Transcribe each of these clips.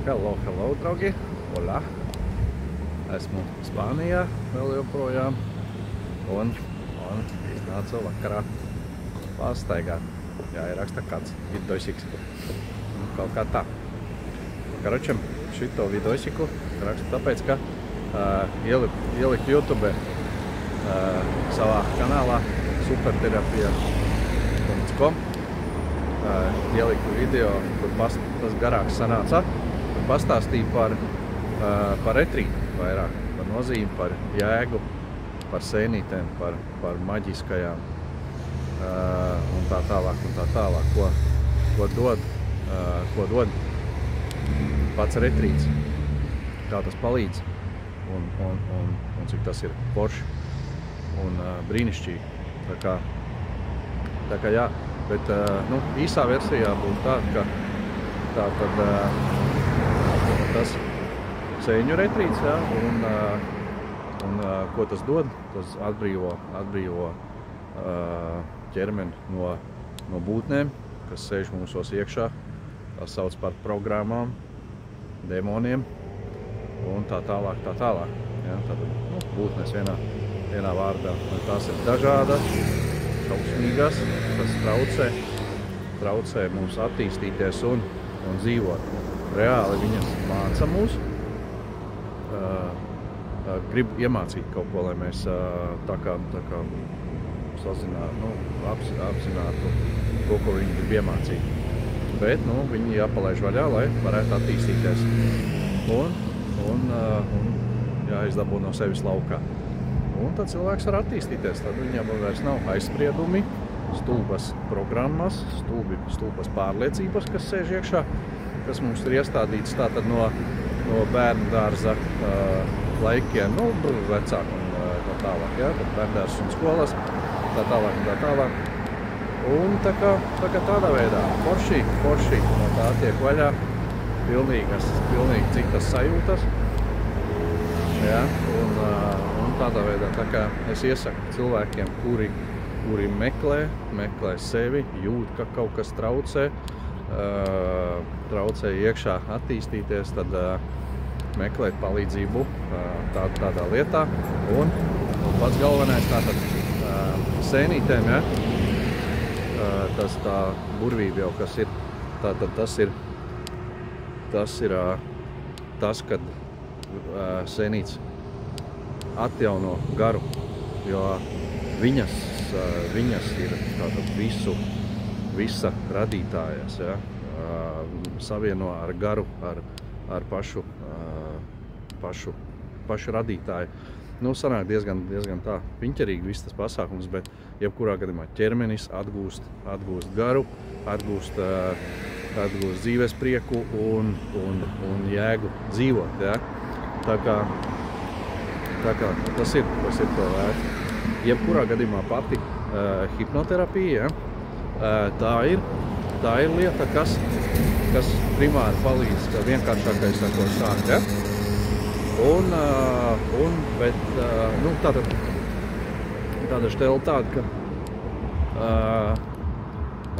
Hello, draugi! Hola! Esmu Spānijā vēl joprojām un iznācu vakarā pastaigāt. Jāieraksta kāds vidosiks. Kaut kā tā. Karočam, šito vidosiku rakstu tāpēc, ka ieliku YouTube savā kanālā superterapija.com. Ieliku video, kur tas garāks sanāca, kur pastāstīju par retrītu vairāk, par nozīmi, par jēgu, par sēnītēm, par maģiskajām un tā tālāk, ko dod pats retrīts, kā tas palīdz un cik tas ir forši un brīnišķīgi. Tā kā jā, bet īsā versijā būtu tāda, ka tas sēņu retrīts, jā, un ko tas dod, tas atbrīvo ķermeni no būtnēm, kas sēž mūsos iekšā, tās sauc par programmām, demoniem un tā tālāk. Ja, tātad, būtnes vienā vārdā. Tās ir dažādas, šausmīgas, kas traucē mums attīstīties un dzīvot. Reāli viņas māca mūs, grib iemācīt kaut ko, lai mēs tā kā apzinātu to, ko viņi grib iemācīt. Bet, viņi jāpalaiž vaļā, lai varētu attīstīties un jāizdabū no sevis laukā. Un tad cilvēks var attīstīties, tad viņam vairs nav aizspriedumi, stulbas programmas, stulbas pārliecības, kas sēž iekšā, kas mums ir iestādīts tātad no bērnu dārza laikiem, vecāku un tā tālāk, ja, tad bērndārs un skolas, tā tālāk. Un tā kā tādā veidā, forši no tā tiek vaļā, pilnīgi citas sajūtas, ja, un tādā veidā, tā kā es iesaku cilvēkiem, kuri meklē sevi, jūt, ka kaut kas traucē iekšā attīstīties, tad meklēt palīdzību tādā lietā, un pats galvenais tātad sēnītēm, ja, tā burvība jau, kas ir, tātad tas ir tas, kad sēnīts atjauno garu, jo viņas ir tātad visa radītājas, ja, savieno ar garu, ar pašu radītāju. Sanāk diezgan tā piņķerīgi viss tas pasākums, bet jebkurā gadījumā ķermenis atgūst garu, atgūst dzīves prieku un jēgu dzīvot, ja. Tā kā tas ir to vērts. Jebkurā gadījumā pati hipnoterapija, ja, tā ir lieta, kas primāri palīdz, ka vienkāršākais ar to sāk, ja. Bet tāda štela tāda, ka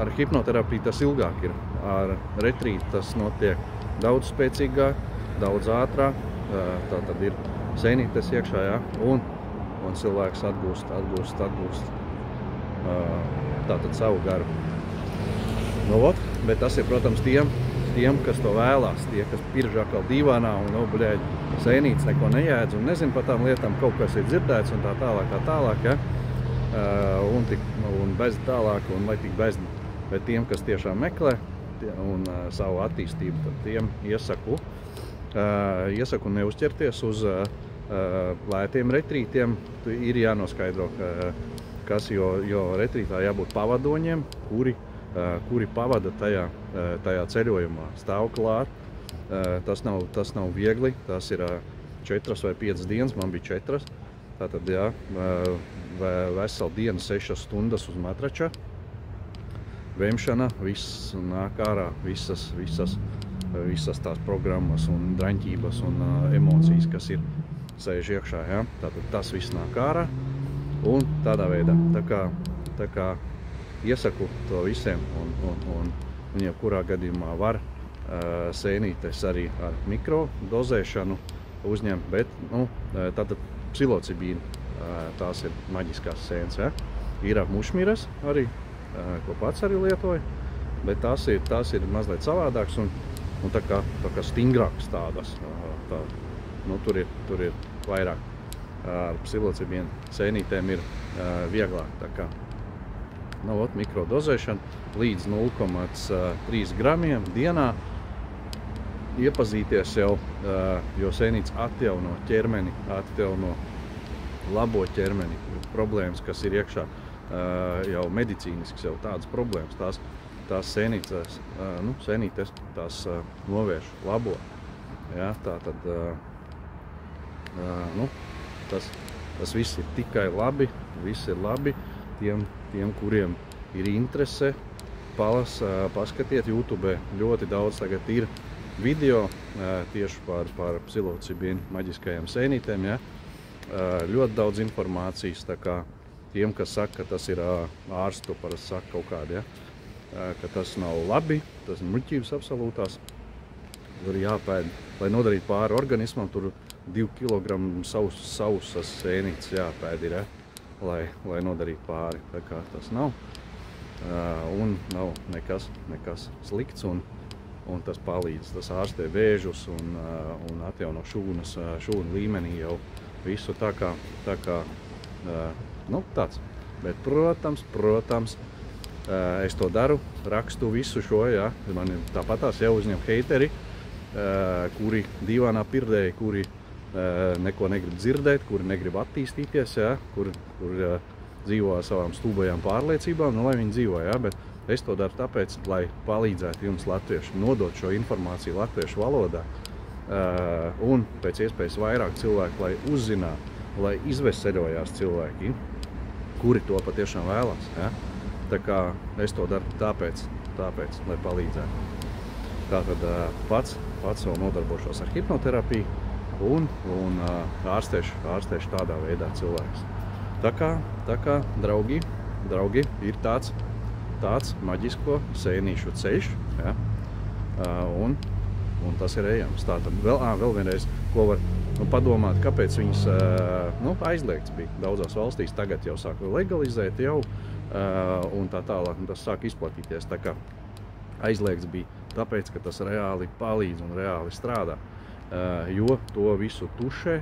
ar hipnoterapiju tas ilgāk ir. Ar retrītu tas notiek daudz spēcīgāk, daudz ātrāk, tātad ir sēnītes iekšā, ja, un cilvēks atgūst tātad savu garu. Bet tas ir, protams, tiem, kas to vēlās, tie, kas pirž atkal dīvānā un, sēnītes neko nejēdz un nezin par tām lietām, kaut kas ir dzirdēts un tā tālāk, ja, un bez tālāk, un lai tik bez, bet tiem, kas tiešām meklē un savu attīstību, tad tiem iesaku neuzķerties uz lētiem retrītiem. Ir jānoskaidro, kas, jo retrītā jābūt pavadoņiem, kuri pavada tajā ceļojumā, stāv klāt. Tas nav viegli, tas ir 4 vai 5 dienas, man bija 4. Tātad, jā, vesela diena, 6 stundas uz matrača. Vemšana, viss nāk ārā, visas tās programmas un draņķības un emocijas, kas ir sēž iekšā, ja. Tātad tas viss nāk ārā un tādā veidā. Tā kā iesaku to visiem un jebkurā gadījumā var sēnītes arī ar mikrodozēšanu uzņem, bet tātad psilocibīna, tās ir maģiskās sēnes. Ja? Ir mušmiras arī, ko pats arī lietoju, bet tās ir mazliet savādāks un tā kā stingrāks tādas. Tur ir vairāk. Ar psilocibīnu sēnītēm ir vieglāk. Tā kā mikrodozēšana līdz 0,3 gramiem dienā. Iepazīties jau, jo sēnītes atjauno ķermeni, atjauno labo ķermeni. Problēmas, kas ir iekšā, jau medicīnisks, jau tādas problēmas, tās sēnītes tās novērš, labo. Ja, tātad, tas viss ir tikai labi, viss ir labi tiem, kuriem ir interese. Paskatiet YouTube, ļoti daudz tagad ir video tieši par psilocibīnu maģiskajām sēnītēm. Ja? Ļoti daudz informācijas, tā kā tiem, kas saka, ka tas ir ārstu, parasti saka kaut kādi, ja? Ka tas nav labi, tas ir muļķības absolūtās. Tur jāpēd, lai nodarītu pāri organismam, tur 2 kg sausas sēnītes jāpēd ir, ja? lai nodarītu pāri. Tā kā tas nav. Un nav nekas slikts. Un tas palīdz, tas ārstē vēžus un atjauno šūnu līmenī jau visu tā kā tāds. Bet, protams, es to daru, rakstu visu šo, ja. Man tāpatās jau uzņem heiteri, kuri dīvainā pirdēji, kuri neko negrib dzirdēt, kuri negrib attīstīties, ja, kur dzīvo ar savām stulbajām pārliecībām, lai viņi dzīvo, ja, bet es to daru tāpēc, lai palīdzētu jums latviešu, nodot šo informāciju latviešu valodā un pēc iespējas vairāk cilvēku, lai uzzinātu, lai izveseļojās cilvēki, kuri to patiešām vēlās. Ja? Tā kā es to daru tāpēc, lai palīdzētu. Tātad pats vēl nodarbošos ar hipnoterapiju un ārstēšu tādā veidā cilvēks. Tā kā draugi, ir tāds maģisko sēnīšu ceļš, ja? Un tas ir ejams. Tātad vēl vienreiz, ko var padomāt, kāpēc viņas aizliegts bija daudzās valstīs, tagad jau sāk legalizēt jau, un tā tālāk, un tas sāk izplatīties. Tā kā aizliegts bija tāpēc, ka tas reāli palīdz un reāli strādā, jo to visu tušē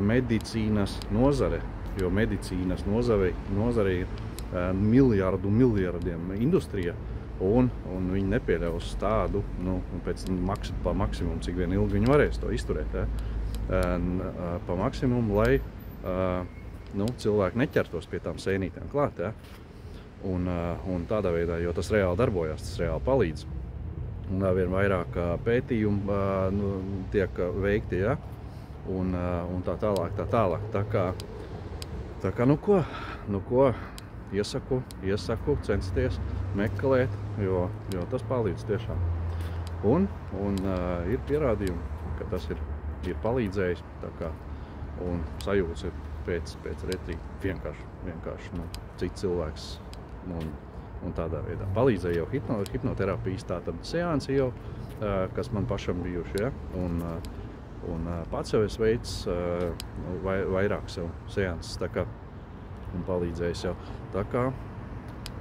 medicīnas nozare, jo medicīnas nozare ir miljardiem industrija, un viņi nepieļaus tādu, pa maksimumu, cik vien ilgi viņi varēs to izturēt, ja? Pa maksimumu, lai cilvēki neķertos pie tām sēnītēm klāt, ja? Un tādā veidā, jo tas reāli darbojās, tas reāli palīdz. Un vien vairāk pētījumu tiek veikti, ja? Un tā tālāk. Tā kā, ko? Iesaku censties meklēt, jo tas palīdz tiešām. Un ir pierādījumi, ka tas ir palīdzējis, tā kā, un sajūts ir pēc retrīta vienkārši cits cilvēks, un tādā veidā. Palīdzēja jau hipnoterapijas, tātad seansi jau, kas man pašam bijuši, ja? Un pats jau es veicu vairāk sev seanses, tā kā, un palīdzējis jau. Tā kā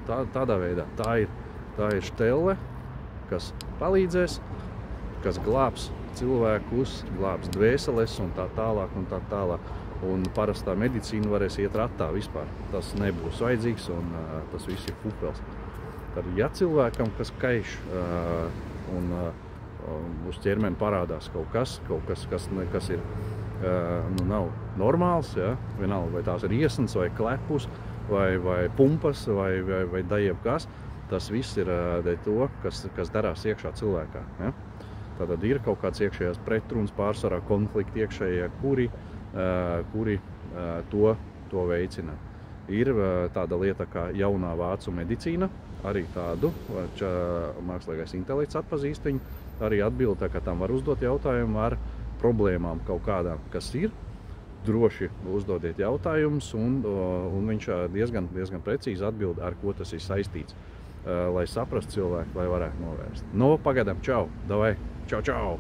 tādā veidā. Tā ir štelle, kas palīdzēs, kas glābs cilvēkus, glābs dvēseles un tā tālāk. Un parastā medicīna varēs iet ratā vispār. Tas nebūs vajadzīgs un tas viss ir pupels. Tad, ja cilvēkam, kas kaiš un uz ķermeni parādās kaut kas ir nav normāls, ja? Vienalga, vai tās ir iesnas, vai klepus, vai pumpas, vai dajebkas, tas viss ir dēļ to, kas darās iekšā cilvēkā. Ja? Tātad ir kaut kāds iekšējās pretruns, pārsvarā konflikti iekšējie, kuri to veicina. Ir tāda lieta kā jaunā vācu medicīna, arī tādu mākslīgais intelekts atpazīst viņu, arī atbild, tā kā tam var uzdot jautājumu ar problēmām kaut kādām, kas ir. Droši uzdodiet jautājumus, un viņš diezgan precīzi atbild, ar ko tas ir saistīts. lai saprastu cilvēku, lai varētu novērst. Nu, pagaidām, čau, davai, čau, čau!